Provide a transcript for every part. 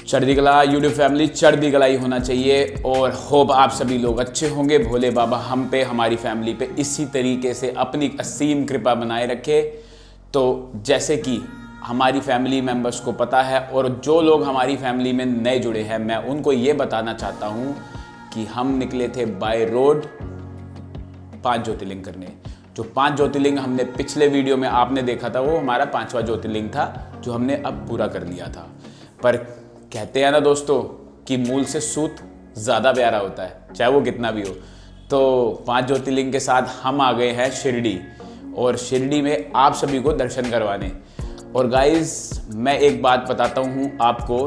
चढ़ती कला YouTube family, चढ़ती कला ही होना चाहिए। और होप आप सभी लोग अच्छे होंगे। भोले बाबा हम पे, हमारी फैमिली पे इसी तरीके से अपनी असीम कृपा बनाए रखे। तो जैसे कि हमारी फैमिली मेम्बर्स को पता है और जो लोग हमारी फैमिली में नए जुड़े हैं, मैं उनको ये बताना चाहता हूँ कि हम निकले थे बाय रोड 5 ज्योतिर्लिंग करने। जो 5 ज्योतिर्लिंग हमने पिछले वीडियो में आपने देखा था, वो हमारा 5वां ज्योतिर्लिंग था जो हमने अब पूरा कर लिया था। पर कहते हैं ना दोस्तों कि मूल से सूत ज़्यादा प्यारा होता है, चाहे वो कितना भी हो। तो 5 ज्योतिर्लिंग के साथ हम आ गए हैं शिरडी, और शिरडी में आप सभी को दर्शन करवाने। और गाइस, मैं एक बात बताता हूँ आपको,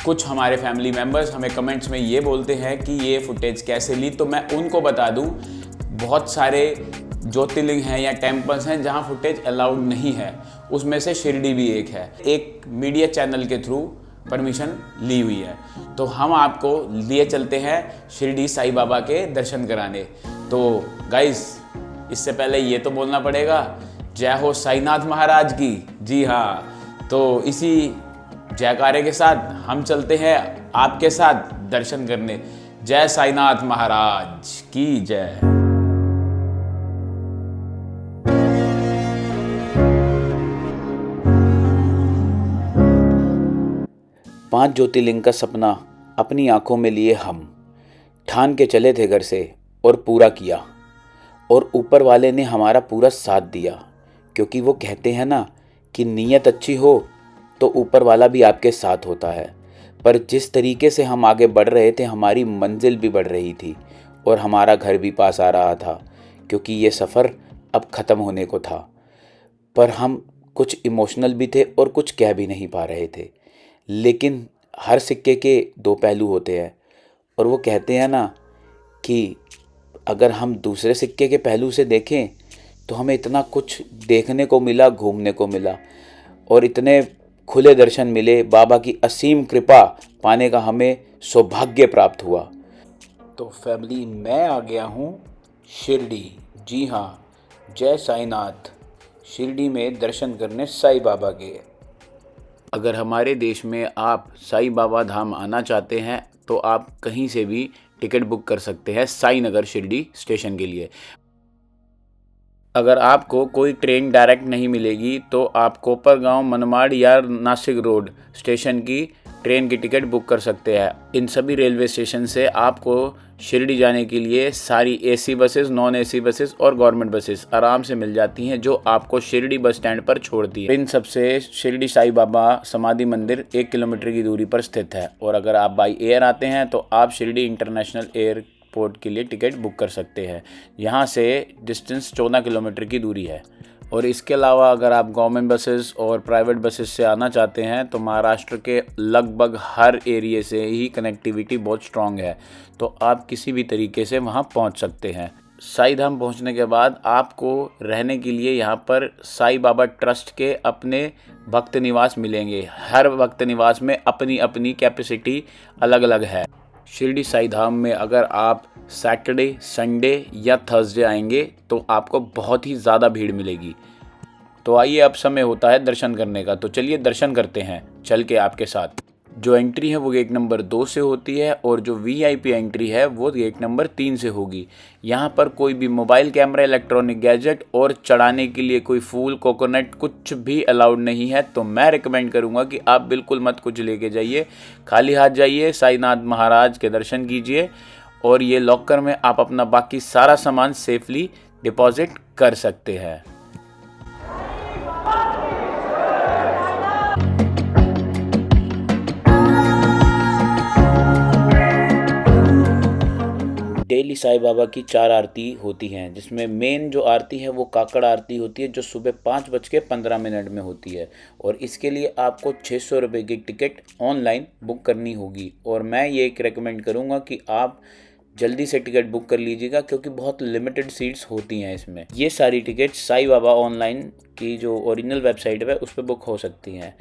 कुछ हमारे फैमिली मेम्बर्स हमें कमेंट्स में ये बोलते हैं कि ये फुटेज कैसे ली, तो मैं उनको बता दूँ, बहुत सारे ज्योतिर्लिंग हैं या टेम्पल्स हैं जहाँ फुटेज अलाउड नहीं है, उसमें से शिरडी भी एक है। एक मीडिया चैनल के थ्रू परमिशन ली हुई है, तो हम आपको लिए चलते हैं शिरडी साईं बाबा के दर्शन कराने। तो गाइस, इससे पहले ये तो बोलना पड़ेगा, जय हो साईनाथ महाराज की। जी हाँ, तो इसी जयकारे के साथ हम चलते हैं आपके साथ दर्शन करने। जय साईनाथ महाराज की जय। 5 ज्योतिर्लिंग का सपना अपनी आंखों में लिए हम ठान के चले थे घर से और पूरा किया, और ऊपर वाले ने हमारा पूरा साथ दिया। क्योंकि वो कहते हैं ना कि नीयत अच्छी हो तो ऊपर वाला भी आपके साथ होता है। पर जिस तरीके से हम आगे बढ़ रहे थे, हमारी मंजिल भी बढ़ रही थी और हमारा घर भी पास आ रहा था, क्योंकि ये सफ़र अब ख़त्म होने को था। पर हम कुछ इमोशनल भी थे और कुछ कह भी नहीं पा रहे थे। लेकिन हर सिक्के के 2 पहलू होते हैं, और वो कहते हैं ना कि अगर हम दूसरे सिक्के के पहलू से देखें तो हमें इतना कुछ देखने को मिला, घूमने को मिला, और इतने खुले दर्शन मिले। बाबा की असीम कृपा पाने का हमें सौभाग्य प्राप्त हुआ। तो फैमिली, मैं आ गया हूँ शिरडी। जी हाँ, जय साईनाथ। शिरडी में दर्शन करने साईं बाबा के। अगर हमारे देश में आप साईं बाबा धाम आना चाहते हैं तो आप कहीं से भी टिकट बुक कर सकते हैं साई नगर शिरडी स्टेशन के लिए। अगर आपको कोई ट्रेन डायरेक्ट नहीं मिलेगी तो आप कोपरगांव, मनमाड़ या नासिक रोड स्टेशन की ट्रेन की टिकट बुक कर सकते हैं। इन सभी रेलवे स्टेशन से आपको शिरडी जाने के लिए सारी AC buses, non AC buses और गवर्नमेंट बसेस आराम से मिल जाती हैं, जो आपको शिरडी बस स्टैंड पर छोड़ती है। इन सबसे शिरडी साईं बाबा समाधि मंदिर 1 किलोमीटर की दूरी पर स्थित है। और अगर आप बाई एयर आते हैं तो आप शिरडी इंटरनेशनल एयरपोर्ट के लिए टिकट बुक कर सकते हैं। यहाँ से डिस्टेंस 14 किलोमीटर की दूरी है। और इसके अलावा अगर आप गवर्नमेंट बसेस और प्राइवेट बसेस से आना चाहते हैं तो महाराष्ट्र के लगभग हर एरिया से ही कनेक्टिविटी बहुत स्ट्रॉन्ग है, तो आप किसी भी तरीके से वहां पहुंच सकते हैं। साईं धाम पहुंचने के बाद आपको रहने के लिए यहां पर साईं बाबा ट्रस्ट के अपने भक्त निवास मिलेंगे। हर भक्त निवास में अपनी अपनी कैपेसिटी अलग अलग है। शिरडी साईं धाम में अगर आप सैटरडे, संडे या थर्सडे आएंगे तो आपको बहुत ही ज़्यादा भीड़ मिलेगी। तो आइए, अब समय होता है दर्शन करने का, तो चलिए दर्शन करते हैं चल के आपके साथ। जो एंट्री है वो गेट नंबर 2 से होती है, और जो वीआईपी एंट्री है वो गेट नंबर 3 से होगी। यहाँ पर कोई भी मोबाइल कैमरा, इलेक्ट्रॉनिक गैजेट और चढ़ाने के लिए कोई फूल, कोकोनट कुछ भी अलाउड नहीं है। तो मैं रिकमेंड करूँगा कि आप बिल्कुल मत कुछ लेके जाइए, खाली हाथ जाइए, साईनाथ महाराज के दर्शन कीजिए, और ये लॉकर में आप अपना बाकी सारा सामान सेफली डिपॉजिट कर सकते हैं। डेली साईं बाबा की 4 आरती होती हैं, जिसमें मेन जो आरती है वो काकड़ आरती होती है, जो सुबह 5:15 में होती है। और इसके लिए आपको 600 रुपये की टिकट ऑनलाइन बुक करनी होगी। और मैं ये एक रेकमेंड करूँगा कि आप जल्दी से टिकट बुक कर लीजिएगा, क्योंकि बहुत लिमिटेड सीट्स होती हैं इसमें। ये सारी टिकट साईं बाबा ऑनलाइन की जो ओरिजिनल वेबसाइट है उस पर बुक हो सकती हैं।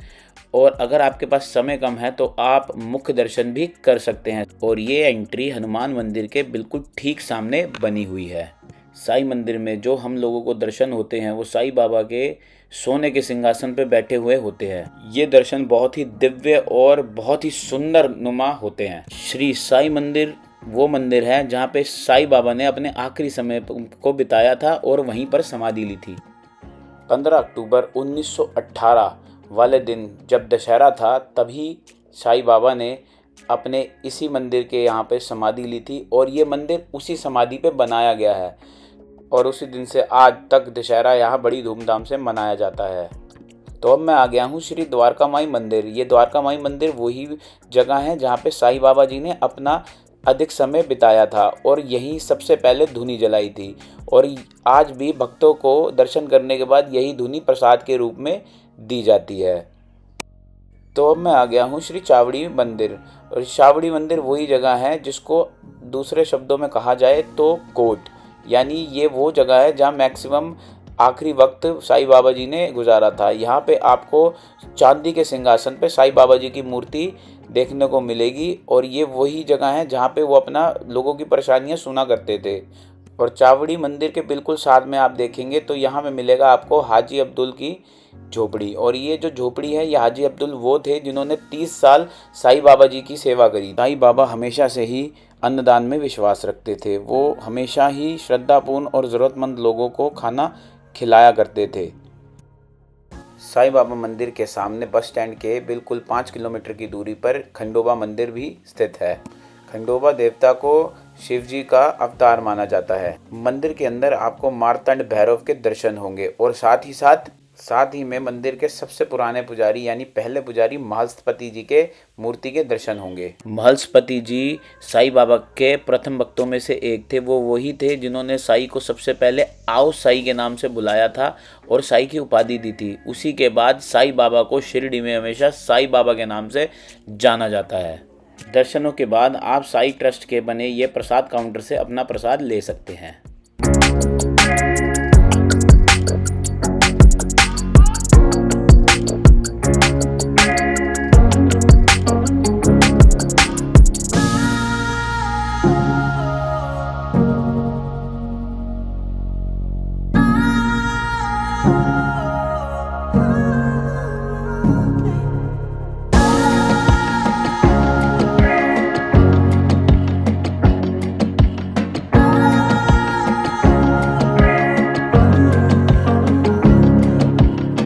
और अगर आपके पास समय कम है तो आप मुख्य दर्शन भी कर सकते हैं। और ये एंट्री हनुमान मंदिर के बिल्कुल ठीक सामने बनी हुई है। साईं मंदिर में जो हम लोगों को दर्शन होते हैं वो साईं बाबा के सोने के सिंहासन पर बैठे हुए होते हैं। ये दर्शन बहुत ही दिव्य और बहुत ही सुंदर नुमा होते हैं। श्री साई मंदिर वो मंदिर है जहाँ पे साईं बाबा ने अपने आखिरी समय को बिताया था और वहीं पर समाधि ली थी। 15 अक्टूबर 1918 वाले दिन जब दशहरा था, तभी साईं बाबा ने अपने इसी मंदिर के यहाँ पे समाधि ली थी और ये मंदिर उसी समाधि पे बनाया गया है और उसी दिन से आज तक दशहरा यहाँ बड़ी धूमधाम से मनाया जाता है। तो अब मैं आ गया हूँ श्री द्वारका माई मंदिर। ये द्वारका माई मंदिर वही जगह है जहाँ पे साईं बाबा जी ने अपना अधिक समय बिताया था और यहीं सबसे पहले धुनी जलाई थी और आज भी भक्तों को दर्शन करने के बाद यही धुनी प्रसाद के रूप में दी जाती है। तो अब मैं आ गया हूँ श्री चावड़ी मंदिर और चावड़ी मंदिर वही जगह है जिसको दूसरे शब्दों में कहा जाए तो कोट, यानी ये वो जगह है जहाँ मैक्सिमम आखिरी वक्त साईं बाबा जी ने गुजारा था। यहाँ पे आपको चांदी के सिंहासन पे साईं बाबा जी की मूर्ति देखने को मिलेगी और ये वही जगह है जहाँ पे वो अपना लोगों की परेशानियाँ सुना करते थे। और चावड़ी मंदिर के बिल्कुल साथ में आप देखेंगे तो यहाँ पे मिलेगा आपको हाजी अब्दुल की झोपड़ी और ये जो झोपड़ी है ये हाजी अब्दुल वो थे जिन्होंने 30 साल साईं बाबा जी की सेवा करी। साईं बाबा हमेशा से ही अन्नदान में विश्वास रखते थे। वो हमेशा ही श्रद्धापूर्ण और ज़रूरतमंद लोगों को खाना खिलाया करते थे। साईं बाबा मंदिर के सामने बस स्टैंड के बिल्कुल 5 किलोमीटर की दूरी पर खंडोबा मंदिर भी स्थित है। खंडोबा देवता को शिव जी का अवतार माना जाता है। मंदिर के अंदर आपको मार्तंड भैरव के दर्शन होंगे और साथ ही में मंदिर के सबसे पुराने पुजारी यानी पहले पुजारी महल्सपति जी के मूर्ति के दर्शन होंगे। महल्सपति जी साईं बाबा के प्रथम भक्तों में से एक थे। वो वही थे जिन्होंने साईं को सबसे पहले आओ साईं के नाम से बुलाया था और साईं की उपाधि दी थी। उसी के बाद साईं बाबा को शिरडी में हमेशा साईं बाबा के नाम से जाना जाता है। दर्शनों के बाद आप साईं ट्रस्ट के बने ये प्रसाद काउंटर से अपना प्रसाद ले सकते हैं।